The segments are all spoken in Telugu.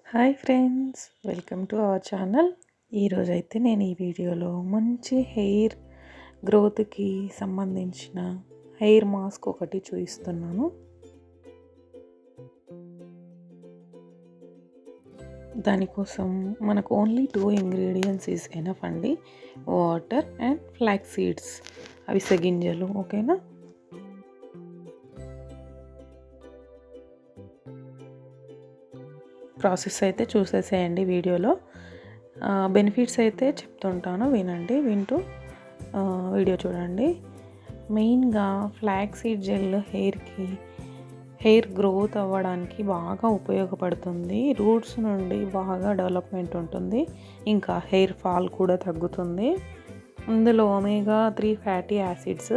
Hi friends, welcome to our channel. ఈరోజైతే నేను ఈ వీడియోలో మంచి హెయిర్ గ్రోత్కి సంబంధించిన హెయిర్ మాస్క్ ఒకటి చూపిస్తున్నాను. దానికోసం మనకు ఓన్లీ 2 ఇంగ్రీడియంట్స్ ఈజ్ ఎనఫ్ అండి. వాటర్ అండ్ ఫ్లాక్స్ సీడ్స్, అవిసె గింజలు. ఓకేనా? ప్రాసెస్ అయితే చూసేసేయండి వీడియోలో. బెనిఫిట్స్ అయితే చెప్తుంటాను, వినండి. వింటూ వీడియో చూడండి. మెయిన్గా flax seed gel hair growth అవ్వడానికి బాగా ఉపయోగపడుతుంది. రూట్స్ నుండి బాగా డెవలప్మెంట్ ఉంటుంది, ఇంకా హెయిర్ ఫాల్ కూడా తగ్గుతుంది. ఇందులో ఒమేగా 3 ఫ్యాటీ యాసిడ్స్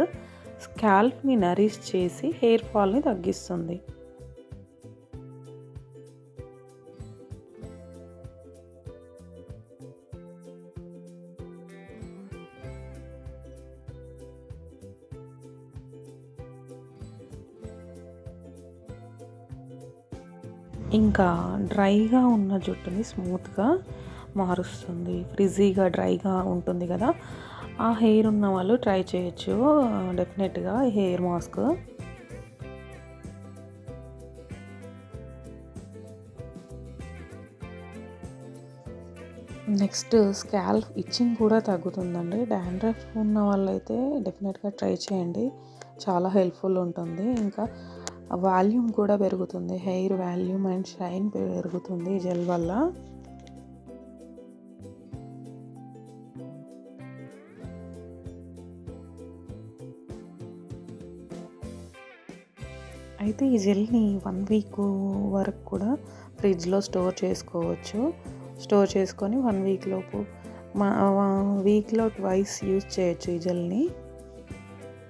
స్కాల్ప్ని నరిష్ చేసి హెయిర్ ఫాల్ని తగ్గిస్తుంది. ఇంకా డ్రైగా ఉన్న జుట్టుని స్మూత్గా మారుస్తుంది. ఫ్రిజీగా డ్రైగా ఉంటుంది కదా, ఆ హెయిర్ ఉన్న వాళ్ళు ట్రై చేయొచ్చు డెఫినెట్గా ఈ hair mask. Next scalp itching కూడా తగ్గుతుందండి. డాండ్రఫ్ ఉన్న వాళ్ళైతే డెఫినెట్గా ట్రై చేయండి, చాలా హెల్ప్ఫుల్ ఉంటుంది. ఇంకా వాల్యూమ్ కూడా పెరుగుతుంది, హెయిర్ వాల్యూమ్ అండ్ షైన్ పెరుగుతుంది జెల్ వల్ల. అయితే ఈ జెల్ని 1 వీక్ వరకు కూడా ఫ్రిడ్జ్లో స్టోర్ చేసుకోవచ్చు. స్టోర్ చేసుకొని 1 వీక్ లోపు వీక్లో 2 యూజ్ చేయొచ్చు ఈ జెల్ని.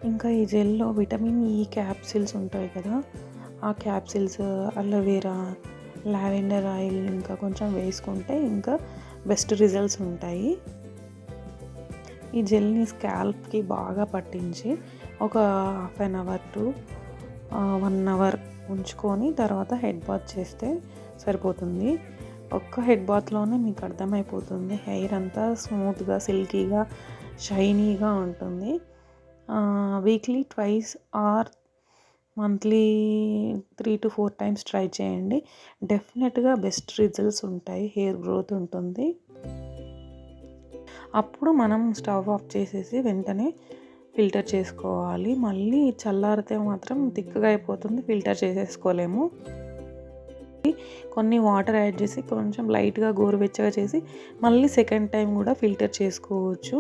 ఇంకా ఈ జెల్లో విటమిన్ ఈ క్యాప్సిల్స్ ఉంటాయి కదా, ఆ క్యాప్సిల్స్, అలోవెరా, లావెండర్ ఆయిల్ ఇంకా కొంచెం వేసుకుంటే ఇంకా బెస్ట్ రిజల్ట్స్ ఉంటాయి. ఈ జెల్ని స్కాల్ప్కి బాగా పట్టించి ఒక half an hour to 1 hour ఉంచుకొని తర్వాత హెడ్ బాత్ చేస్తే సరిపోతుంది. ఒక్క హెడ్ బాత్లోనే మీకు అర్థమైపోతుంది, హెయిర్ అంతా స్మూత్గా, సిల్కీగా, షైనీగా ఉంటుంది. Weekly 2 or monthly 3 to 4 times try చేయండి. డెఫినెట్గా బెస్ట్ రిజల్ట్స్ ఉంటాయి, హెయిర్ గ్రోత్ ఉంటుంది. అప్పుడు మనం స్టవ్ ఆఫ్ చేసేసి వెంటనే ఫిల్టర్ చేసుకోవాలి. మళ్ళీ చల్లారితే మాత్రం థిక్గా అయిపోతుంది, ఫిల్టర్ చేసేసుకోలేము. కొన్ని వాటర్ యాడ్ చేసి కొంచెం లైట్గా గోరువెచ్చగా చేసి మళ్ళీ సెకండ్ టైం కూడా ఫిల్టర్ చేసుకోవచ్చు.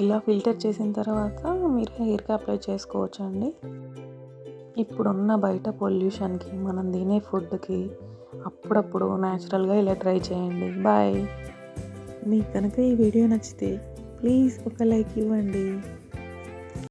ఇలా ఫిల్టర్ చేసిన తర్వాత మీరు హెయిర్కి అప్లై చేసుకోవచ్చు అండి. ఇప్పుడున్న బయట పొల్యూషన్కి, మనం తినే ఫుడ్కి అప్పుడప్పుడు న్యాచురల్గా ఇలా ట్రై చేయండి. బాయ్. మీకు కనుక ఈ వీడియో నచ్చితే ప్లీజ్ ఒక లైక్ ఇవ్వండి.